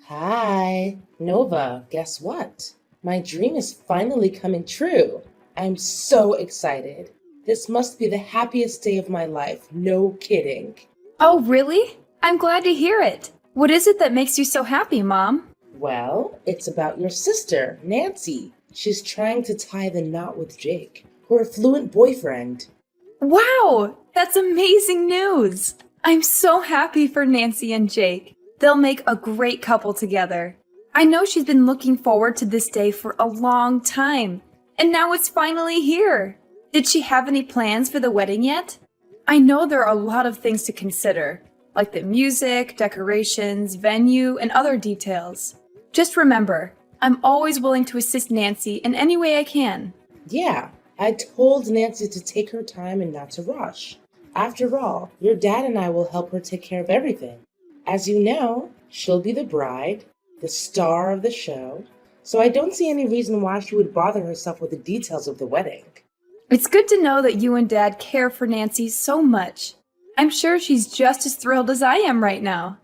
Hi, Nova. Guess what? My dream is finally coming true. I'm so excited. This must be the happiest day of my life. No kidding. Oh, really? I'm glad to hear it. What is it that makes you so happy, Mom? Well, it's about your sister, Nancy. She's trying to tie the knot with Jake, her affluent boyfriend. Wow, that's amazing news. I'm so happy for Nancy and Jake. They'll make a great couple together. I know she's been looking forward to this day for a long time, and now it's finally here. Did she have any plans for the wedding yet? I know there are a lot of things to consider, like the music, decorations, venue, and other details. Just remember, I'm always willing to assist Nancy in any way I can. Yeah, I told Nancy to take her time and not to rush. After all, your dad and I will help her take care of everything. As you know, she'll be the bride, the star of the show, so I don't see any reason why she would bother herself with the details of the wedding. It's good to know that you and Dad care for Nancy so much. I'm sure she's just as thrilled as I am right now.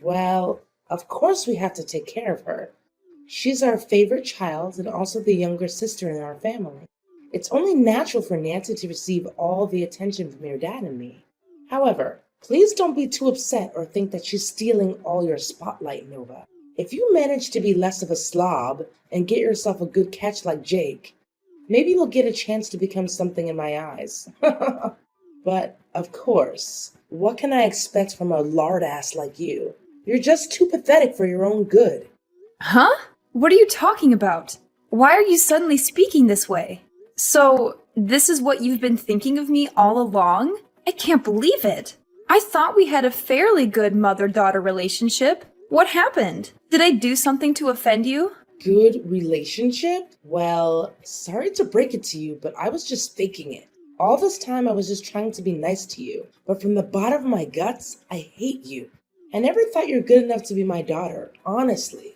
Well, of course we have to take care of her. She's our favorite child and also the younger sister in our family. It's only natural for Nancy to receive all the attention from your dad and me. However, please don't be too upset or think that she's stealing all your spotlight, Nova. If you manage to be less of a slob and get yourself a good catch like Jake, maybe you'll get a chance to become something in my eyes. But, of course, what can I expect from a lard ass like you? You're just too pathetic for your own good. Huh? What are you talking about? Why are you suddenly speaking this way? So, this is what you've been thinking of me all along? I can't believe it. I thought we had a fairly good mother-daughter relationship. What happened? Did I do something to offend you? Good relationship? Well, sorry to break it to you, but I was just faking it. All this time I was just trying to be nice to you, but from the bottom of my guts, I hate you. I never thought you're good enough to be my daughter, honestly.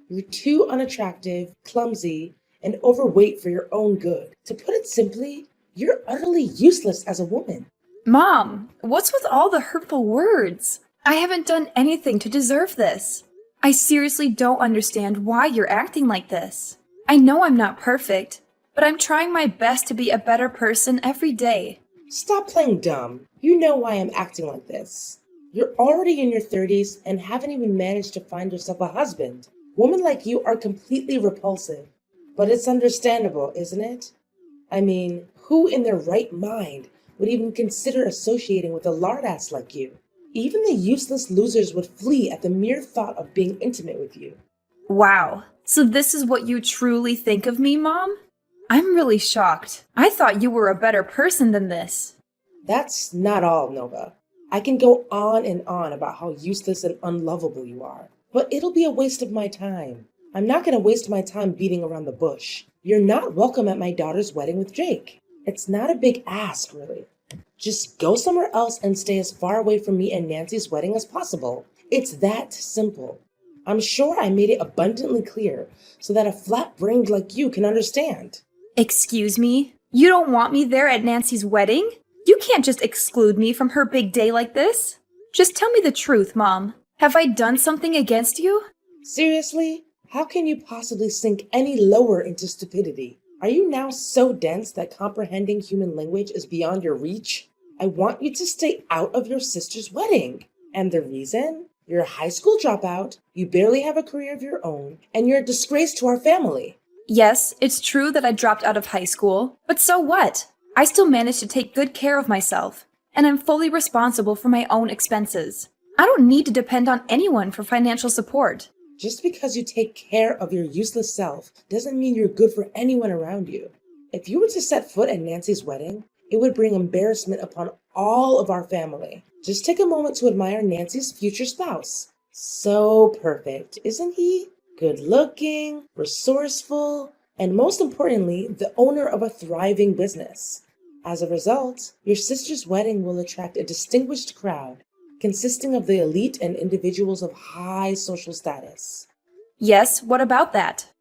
You're too unattractive, clumsy, and overweight for your own good. To put it simply, you're utterly useless as a woman. Mom, what's with all the hurtful words? I haven't done anything to deserve this. I seriously don't understand why you're acting like this. I know I'm not perfect, but I'm trying my best to be a better person every day. Stop playing dumb. You know why I'm acting like this. You're already in your 30s and haven't even managed to find yourself a husband. Women like you are completely repulsive. But it's understandable, isn't it? I mean, who in their right mind would even consider associating with a lard ass like you? Even the useless losers would flee at the mere thought of being intimate with you. Wow, so this is what you truly think of me, Mom? I'm really shocked. I thought you were a better person than this. That's not all, Nova. I can go on and on about how useless and unlovable you are, but it'll be a waste of my time. I'm not going to waste my time beating around the bush. You're not welcome at my daughter's wedding with Jake. It's not a big ask, really. Just go somewhere else and stay as far away from me and Nancy's wedding as possible. It's that simple. I'm sure I made it abundantly clear so that a flat-brained like you can understand. Excuse me? You don't want me there at Nancy's wedding? You can't just exclude me from her big day like this. Just tell me the truth, Mom. Have I done something against you? Seriously? How can you possibly sink any lower into stupidity? Are you now so dense that comprehending human language is beyond your reach? I want you to stay out of your sister's wedding. And the reason? You're a high school dropout, you barely have a career of your own, and you're a disgrace to our family. Yes, it's true that I dropped out of high school, but so what? I still managed to take good care of myself, and I'm fully responsible for my own expenses. I don't need to depend on anyone for financial support. Just because you take care of your useless self doesn't mean you're good for anyone around you. If you were to set foot at Nancy's wedding, it would bring embarrassment upon all of our family. Just take a moment to admire Nancy's future spouse. So perfect, isn't he? Good looking, resourceful, and most importantly, the owner of a thriving business. As a result, your sister's wedding will attract a distinguished crowd consisting of the elite and individuals of high social status. Yes, what about that?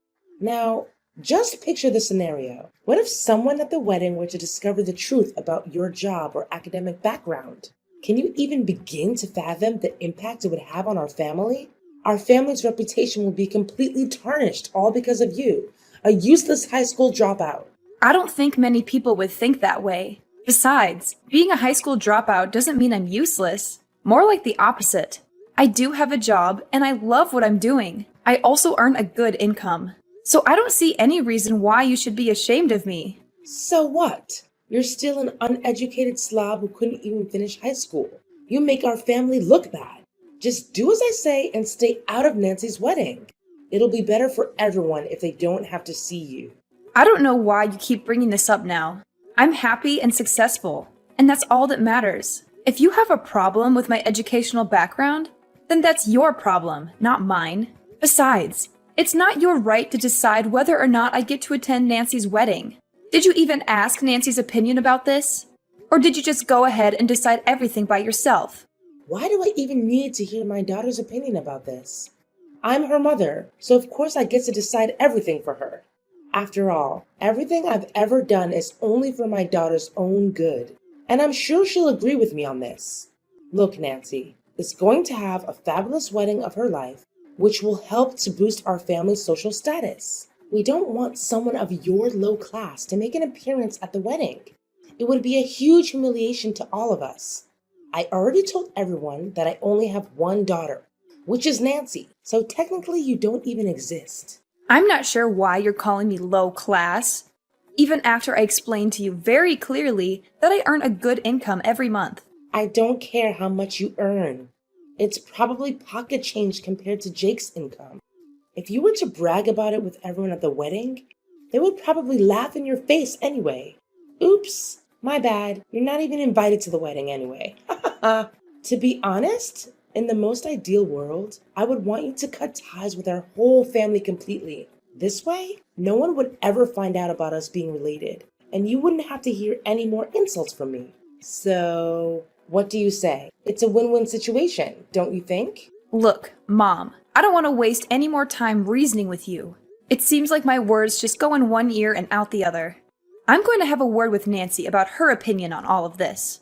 Now, just picture the scenario. What if someone at the wedding were to discover the truth about your job or academic background? Can you even begin to fathom the impact it would have on our family? Our family's reputation will be completely tarnished all because of you, a useless high school dropout. I don't think many people would think that way. Besides, being a high school dropout doesn't mean I'm useless. More like the opposite. I do have a job, and I love what I'm doing. I also earn a good income. So I don't see any reason why you should be ashamed of me. So what? You're still an uneducated slob who couldn't even finish high school. You make our family look bad. Just do as I say and stay out of Nancy's wedding. It'll be better for everyone if they don't have to see you. I don't know why you keep bringing this up now. I'm happy and successful, and that's all that matters. If you have a problem with my educational background, then that's your problem, not mine. Besides, it's not your right to decide whether or not I get to attend Nancy's wedding. Did you even ask Nancy's opinion about this? Or did you just go ahead and decide everything by yourself? Why do I even need to hear my daughter's opinion about this? I'm her mother, so of course I get to decide everything for her. After all, everything I've ever done is only for my daughter's own good, and I'm sure she'll agree with me on this. Look, Nancy is going to have a fabulous wedding of her life, which will help to boost our family's social status. We don't want someone of your low class to make an appearance at the wedding. It would be a huge humiliation to all of us. I already told everyone that I only have one daughter, which is Nancy, so technically you don't even exist. I'm not sure why you're calling me low class, even after I explained to you very clearly that I earn a good income every month. I don't care how much you earn. It's probably pocket change compared to Jake's income. If you were to brag about it with everyone at the wedding, they would probably laugh in your face anyway. Oops, my bad. You're not even invited to the wedding anyway. To be honest, in the most ideal world, I would want you to cut ties with our whole family completely. This way, no one would ever find out about us being related, and you wouldn't have to hear any more insults from me. So, what do you say? It's a win-win situation, don't you think? Look, Mom, I don't want to waste any more time reasoning with you. It seems like my words just go in one ear and out the other. I'm going to have a word with Nancy about her opinion on all of this.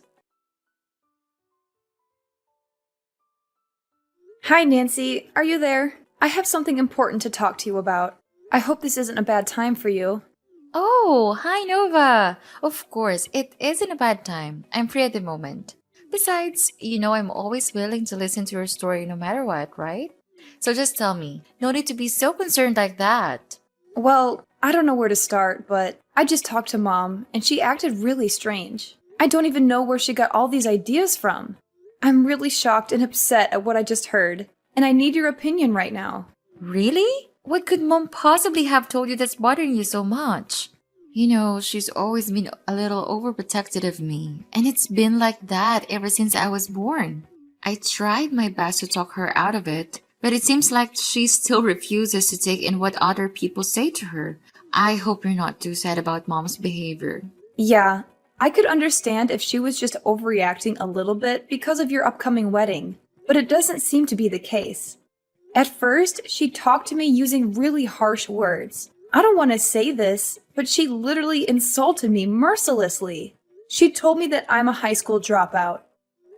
Hi, Nancy. Are you there? I have something important to talk to you about. I hope this isn't a bad time for you. Oh, hi Nova! Of course, it isn't a bad time. I'm free at the moment. Besides, I'm always willing to listen to your story no matter what, right? So just tell me. No need to be so concerned like that. Well, I don't know where to start, but I just talked to Mom, and she acted really strange. I don't even know where she got all these ideas from. I'm really shocked and upset at what I just heard, and I need your opinion right now. Really? What could Mom possibly have told you that's bothering you so much? She's always been a little overprotective of me, and it's been like that ever since I was born. I tried my best to talk her out of it, but it seems like she still refuses to take in what other people say to her. I hope you're not too sad about Mom's behavior. Yeah, I could understand if she was just overreacting a little bit because of your upcoming wedding, but it doesn't seem to be the case. At first, she talked to me using really harsh words. I don't want to say this, but she literally insulted me mercilessly. She told me that I'm a high school dropout,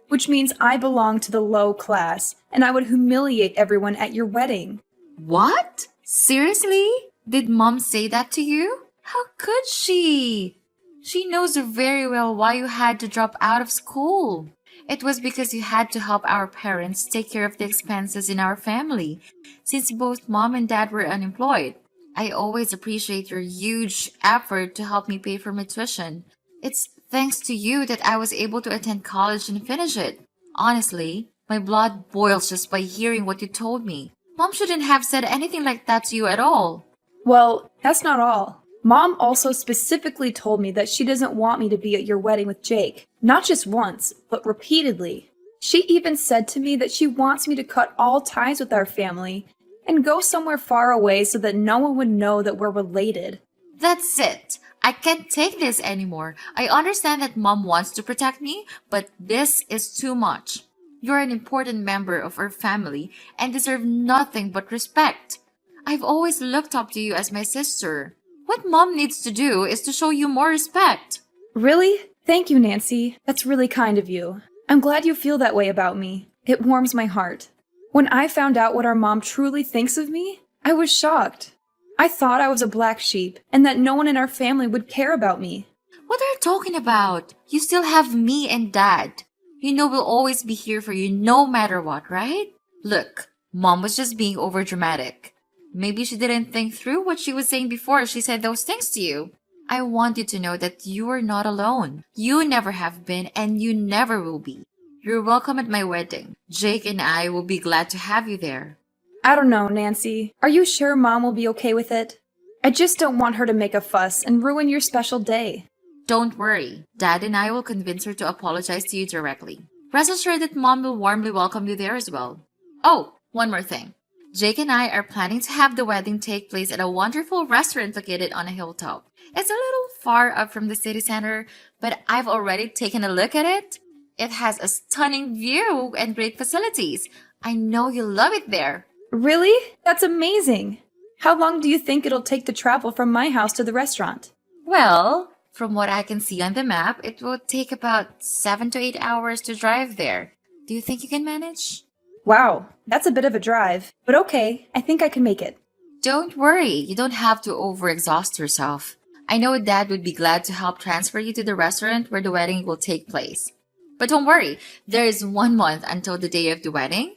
which means I belong to the low class, and I would humiliate everyone at your wedding. What? Seriously? Did Mom say that to you? How could she? She knows very well why you had to drop out of school. It was because you had to help our parents take care of the expenses in our family, since both Mom and Dad were unemployed. I always appreciate your huge effort to help me pay for my tuition. It's thanks to you that I was able to attend college and finish it. Honestly, my blood boils just by hearing what you told me. Mom shouldn't have said anything like that to you at all. Well, that's not all. Mom also specifically told me that she doesn't want me to be at your wedding with Jake. Not just once, but repeatedly. She even said to me that she wants me to cut all ties with our family and go somewhere far away so that no one would know that we're related. That's it. I can't take this anymore. I understand that Mom wants to protect me, but this is too much. You're an important member of our family and deserve nothing but respect. I've always looked up to you as my sister. What Mom needs to do is to show you more respect. Really? Thank you, Nancy. That's really kind of you. I'm glad you feel that way about me. It warms my heart. When I found out what our mom truly thinks of me, I was shocked. I thought I was a black sheep and that no one in our family would care about me. What are you talking about? You still have me and Dad. You know we'll always be here for you no matter what, right? Look, Mom was just being overdramatic. Maybe she didn't think through what she was saying before she said those things to you. I want you to know that you are not alone. You never have been and you never will be. You're welcome at my wedding. Jake and I will be glad to have you there. I don't know, Nancy. Are you sure Mom will be okay with it? I just don't want her to make a fuss and ruin your special day. Don't worry. Dad and I will convince her to apologize to you directly. Rest assured that Mom will warmly welcome you there as well. Oh, one more thing. Jake and I are planning to have the wedding take place at a wonderful restaurant located on a hilltop. It's a little far up from the city center, but I've already taken a look at it. It has a stunning view and great facilities. I know you'll love it there. Really? That's amazing. How long do you think it'll take to travel from my house to the restaurant? Well, from what I can see on the map, it will take about 7 to 8 hours to drive there. Do you think you can manage? Wow, that's a bit of a drive. But okay, I think I can make it. Don't worry, you don't have to overexhaust yourself. I know Dad would be glad to help transfer you to the restaurant where the wedding will take place. But don't worry, there is 1 month until the day of the wedding,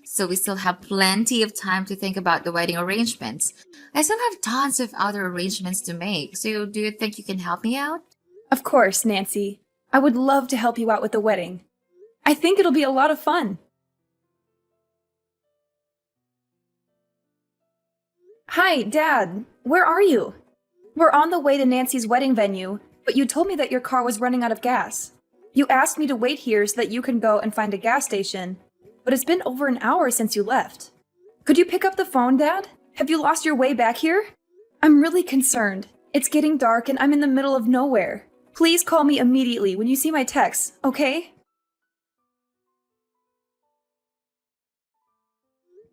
so we still have plenty of time to think about the wedding arrangements. I still have tons of other arrangements to make, so do you think you can help me out? Of course, Nancy. I would love to help you out with the wedding. I think it'll be a lot of fun. Hi, Dad. Where are you? We're on the way to Nancy's wedding venue, but you told me that your car was running out of gas. You asked me to wait here so that you can go and find a gas station, but it's been over an hour since you left. Could you pick up the phone, Dad? Have you lost your way back here? I'm really concerned. It's getting dark and I'm in the middle of nowhere. Please call me immediately when you see my texts, okay?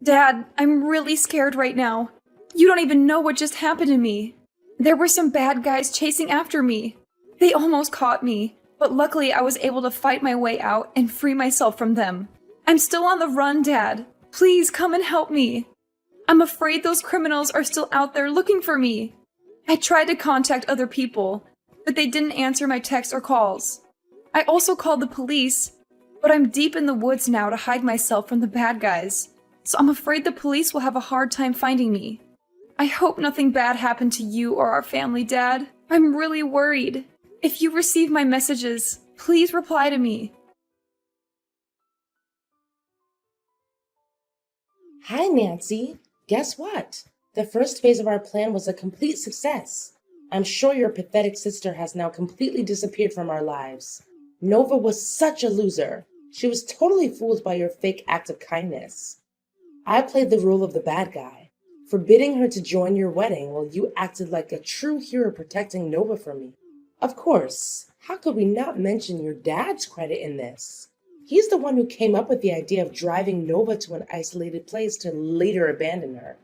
Dad, I'm really scared right now. You don't even know what just happened to me. There were some bad guys chasing after me. They almost caught me, but luckily I was able to fight my way out and free myself from them. I'm still on the run, Dad. Please come and help me. I'm afraid those criminals are still out there looking for me. I tried to contact other people, but they didn't answer my texts or calls. I also called the police, but I'm deep in the woods now to hide myself from the bad guys, so I'm afraid the police will have a hard time finding me. I hope nothing bad happened to you or our family, Dad. I'm really worried. If you receive my messages, please reply to me. Hi, Nancy. Guess what? The first phase of our plan was a complete success. I'm sure your pathetic sister has now completely disappeared from our lives. Nova was such a loser. She was totally fooled by your fake act of kindness. I played the role of the bad guy, forbidding her to join your wedding while you acted like a true hero protecting Nova from me. Of course, how could we not mention your dad's credit in this? He's the one who came up with the idea of driving Nova to an isolated place to later abandon her.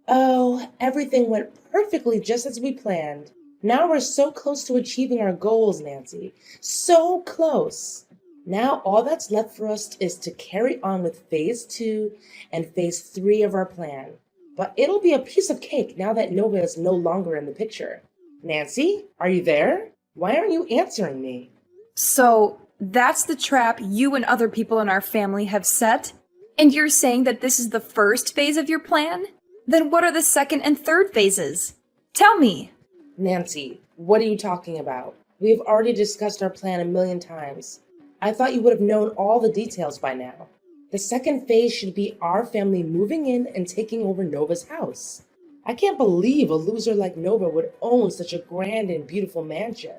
Oh, everything went perfectly just as we planned. Now we're so close to achieving our goals, Nancy. So close. Now all that's left for us is to carry on with phase 2 and phase 3 of our plan. But it'll be a piece of cake now that Nova is no longer in the picture. Nancy, are you there? Why aren't you answering me? So, that's the trap you and other people in our family have set? And you're saying that this is the first phase of your plan? Then what are the second and third phases? Tell me. Nancy, what are you talking about? We have already discussed our plan a million times. I thought you would have known all the details by now. The second phase should be our family moving in and taking over Nova's house. I can't believe a loser like Nova would own such a grand and beautiful mansion.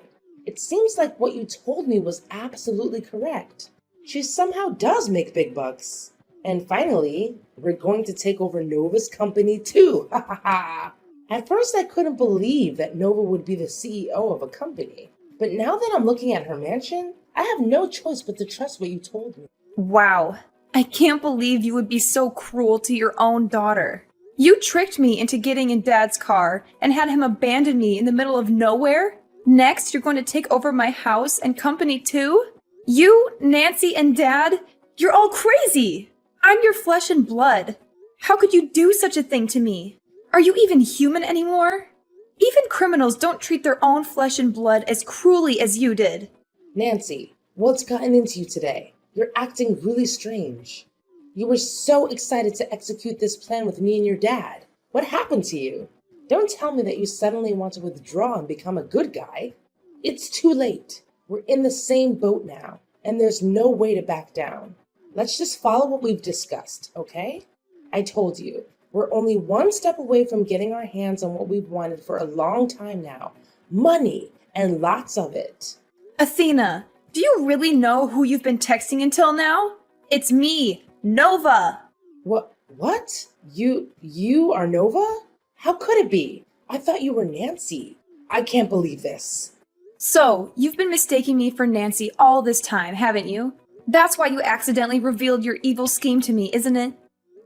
It seems like what you told me was absolutely correct. She somehow does make big bucks. And finally, we're going to take over Nova's company too. Ha ha ha. At first, I couldn't believe that Nova would be the CEO of a company. But now that I'm looking at her mansion, I have no choice but to trust what you told me. Wow. I can't believe you would be so cruel to your own daughter. You tricked me into getting in Dad's car and had him abandon me in the middle of nowhere? Next, you're going to take over my house and company too? You, Nancy, and Dad? You're all crazy! I'm your flesh and blood. How could you do such a thing to me? Are you even human anymore? Even criminals don't treat their own flesh and blood as cruelly as you did. Nancy, what's gotten into you today? You're acting really strange. You were so excited to execute this plan with me and your dad. What happened to you? Don't tell me that you suddenly want to withdraw and become a good guy. It's too late. We're in the same boat now, and there's no way to back down. Let's just follow what we've discussed, okay? I told you, we're only one step away from getting our hands on what we've wanted for a long time now. Money, and lots of it. Athena, do you really know who you've been texting until now? It's me, Nova. What? You are Nova? How could it be? I thought you were Nancy. I can't believe this. So, you've been mistaking me for Nancy all this time, haven't you? That's why you accidentally revealed your evil scheme to me, isn't it?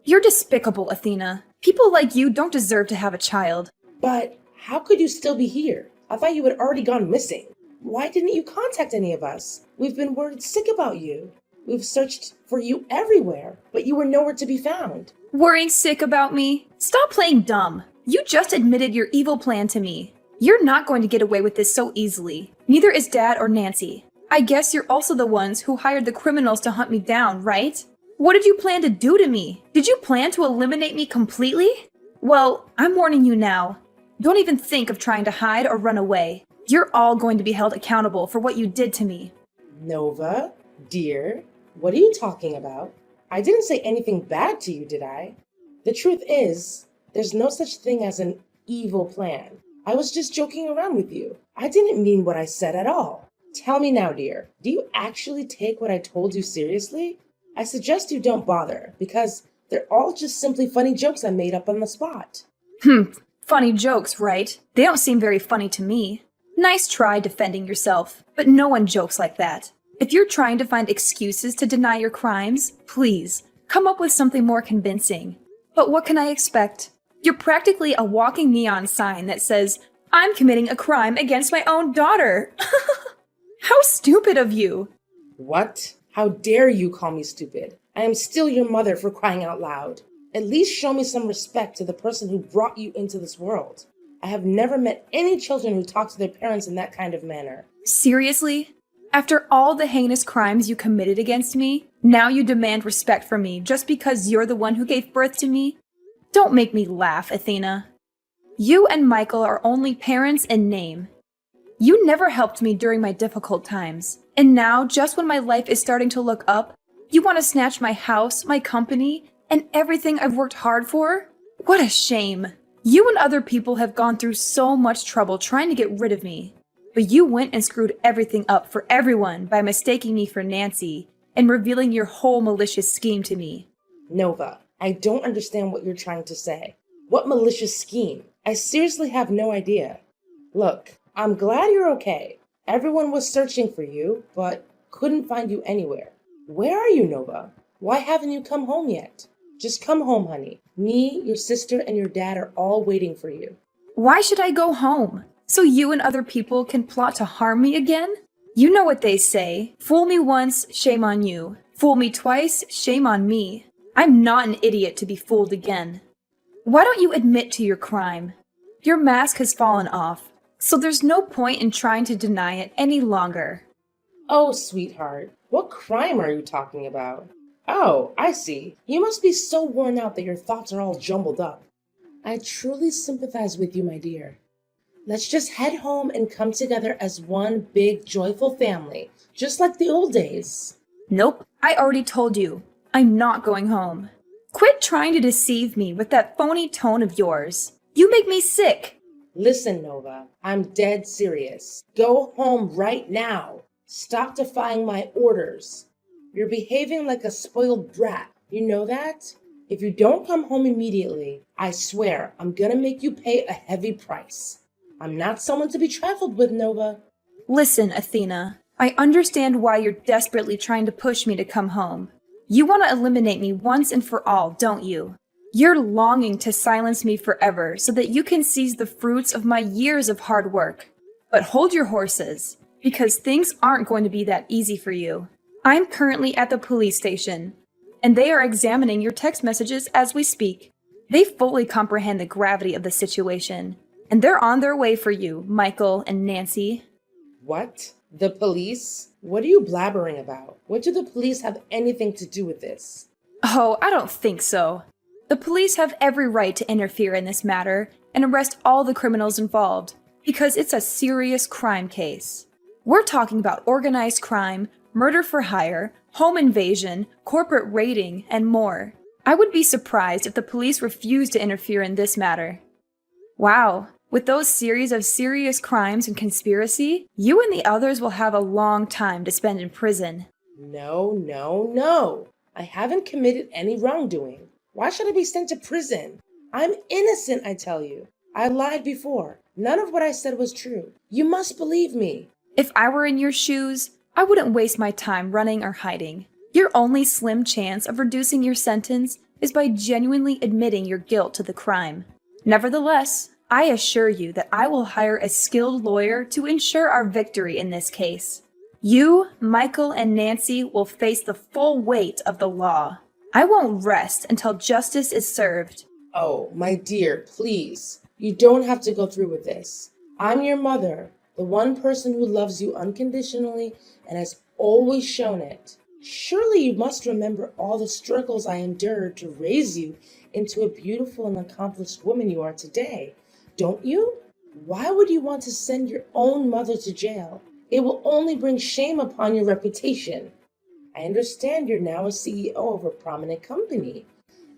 You're despicable, Athena. People like you don't deserve to have a child. But how could you still be here? I thought you had already gone missing. Why didn't you contact any of us? We've been worried sick about you. We've searched for you everywhere, but you were nowhere to be found. Worrying sick about me? Stop playing dumb. You just admitted your evil plan to me. You're not going to get away with this so easily. Neither is Dad or Nancy. I guess you're also the ones who hired the criminals to hunt me down, right? What did you plan to do to me? Did you plan to eliminate me completely? Well, I'm warning you now. Don't even think of trying to hide or run away. You're all going to be held accountable for what you did to me. Nova, dear, what are you talking about? I didn't say anything bad to you, did I? The truth is, there's no such thing as an evil plan. I was just joking around with you. I didn't mean what I said at all. Tell me now, dear, do you actually take what I told you seriously? I suggest you don't bother, because they're all just simply funny jokes I made up on the spot. Funny jokes, right? They don't seem very funny to me. Nice try defending yourself, but no one jokes like that. If you're trying to find excuses to deny your crimes, please, come up with something more convincing. But what can I expect? You're practically a walking neon sign that says, I'm committing a crime against my own daughter. How stupid of you. What? How dare you call me stupid? I am still your mother, for crying out loud. At least show me some respect to the person who brought you into this world. I have never met any children who talk to their parents in that kind of manner. Seriously? After all the heinous crimes you committed against me, now you demand respect from me just because you're the one who gave birth to me? Don't make me laugh, Athena. You and Michael are only parents in name. You never helped me during my difficult times. And now, just when my life is starting to look up, you want to snatch my house, my company, and everything I've worked hard for? What a shame. You and other people have gone through so much trouble trying to get rid of me. But you went and screwed everything up for everyone by mistaking me for Nancy and revealing your whole malicious scheme to me. Nova, I don't understand what you're trying to say. What malicious scheme? I seriously have no idea. Look, I'm glad you're okay. Everyone was searching for you, but couldn't find you anywhere. Where are you, Nova? Why haven't you come home yet? Just come home, honey. Me, your sister, and your dad are all waiting for you. Why should I go home? So you and other people can plot to harm me again? You know what they say. Fool me once, shame on you. Fool me twice, shame on me. I'm not an idiot to be fooled again. Why don't you admit to your crime? Your mask has fallen off, so there's no point in trying to deny it any longer. Oh, sweetheart, what crime are you talking about? Oh, I see. You must be so worn out that your thoughts are all jumbled up. I truly sympathize with you, my dear. Let's just head home and come together as one big, joyful family, just like the old days. Nope, I already told you. I'm not going home. Quit trying to deceive me with that phony tone of yours. You make me sick. Listen, Nova, I'm dead serious. Go home right now. Stop defying my orders. You're behaving like a spoiled brat. You know that? If you don't come home immediately, I swear I'm gonna make you pay a heavy price. I'm not someone to be trifled with, Nova. Listen, Athena, I understand why you're desperately trying to push me to come home. You want to eliminate me once and for all, don't you? You're longing to silence me forever so that you can seize the fruits of my years of hard work. But hold your horses, because things aren't going to be that easy for you. I'm currently at the police station, and they are examining your text messages as we speak. They fully comprehend the gravity of the situation, and they're on their way for you, Michael and Nancy. What? The police? What are you blabbering about? What do the police have anything to do with this? Oh, I don't think so. The police have every right to interfere in this matter and arrest all the criminals involved, because it's a serious crime case. We're talking about organized crime, murder for hire, home invasion, corporate raiding, and more. I would be surprised if the police refused to interfere in this matter. Wow, with those series of serious crimes and conspiracy, you and the others will have a long time to spend in prison. No. I haven't committed any wrongdoing. Why should I be sent to prison? I'm innocent, I tell you. I lied before. None of what I said was true. You must believe me. If I were in your shoes, I wouldn't waste my time running or hiding. Your only slim chance of reducing your sentence is by genuinely admitting your guilt to the crime. Nevertheless, I assure you that I will hire a skilled lawyer to ensure our victory in this case. You, Michael, and Nancy will face the full weight of the law. I won't rest until justice is served. Oh, my dear, please. You don't have to go through with this. I'm your mother, the one person who loves you unconditionally and has always shown it. Surely you must remember all the struggles I endured to raise you into a beautiful and accomplished woman you are today, don't you? Why would you want to send your own mother to jail? It will only bring shame upon your reputation. I understand you're now a CEO of a prominent company,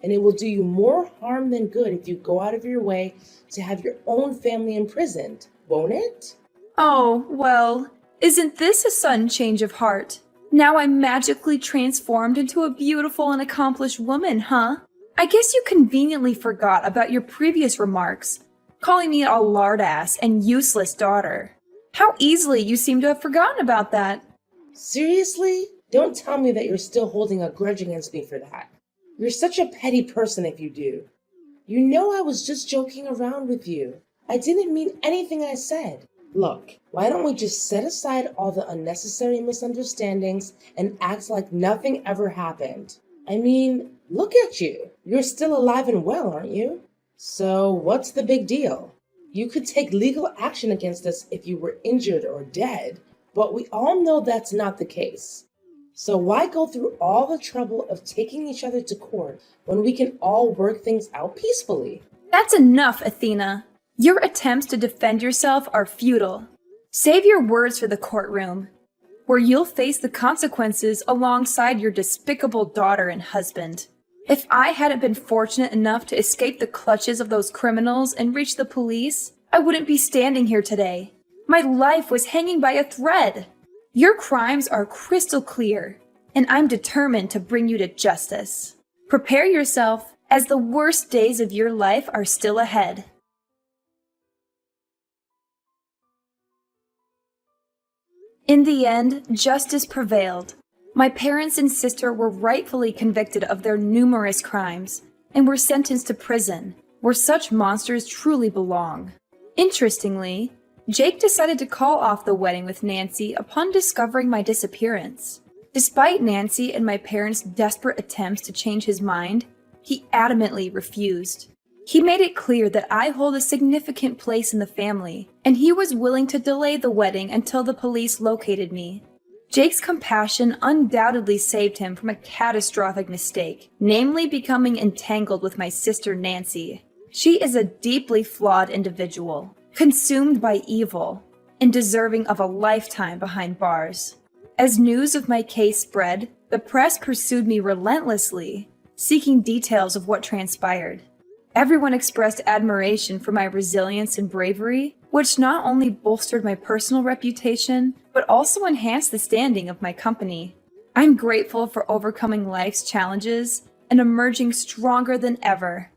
and it will do you more harm than good if you go out of your way to have your own family imprisoned, won't it? Oh, well, isn't this a sudden change of heart? Now I'm magically transformed into a beautiful and accomplished woman, huh? I guess you conveniently forgot about your previous remarks, calling me a lardass and useless daughter. How easily you seem to have forgotten about that. Seriously? Don't tell me that you're still holding a grudge against me for that. You're such a petty person if you do. You know I was just joking around with you. I didn't mean anything I said. Look, why don't we just set aside all the unnecessary misunderstandings and act like nothing ever happened? I mean, look at you. You're still alive and well, aren't you? So what's the big deal? You could take legal action against us if you were injured or dead, but we all know that's not the case. So why go through all the trouble of taking each other to court when we can all work things out peacefully? That's enough, Athena. Your attempts to defend yourself are futile. Save your words for the courtroom, where you'll face the consequences alongside your despicable daughter and husband. If I hadn't been fortunate enough to escape the clutches of those criminals and reach the police, I wouldn't be standing here today. My life was hanging by a thread. Your crimes are crystal clear, and I'm determined to bring you to justice. Prepare yourself, as the worst days of your life are still ahead. In the end, justice prevailed. My parents and sister were rightfully convicted of their numerous crimes and were sentenced to prison, where such monsters truly belong. Interestingly, Jake decided to call off the wedding with Nancy upon discovering my disappearance. Despite Nancy and my parents' desperate attempts to change his mind, he adamantly refused. He made it clear that I hold a significant place in the family, and he was willing to delay the wedding until the police located me. Jake's compassion undoubtedly saved him from a catastrophic mistake, namely becoming entangled with my sister Nancy. She is a deeply flawed individual, consumed by evil, and deserving of a lifetime behind bars. As news of my case spread, the press pursued me relentlessly, seeking details of what transpired. Everyone expressed admiration for my resilience and bravery, which not only bolstered my personal reputation, but also enhanced the standing of my company. I'm grateful for overcoming life's challenges and emerging stronger than ever.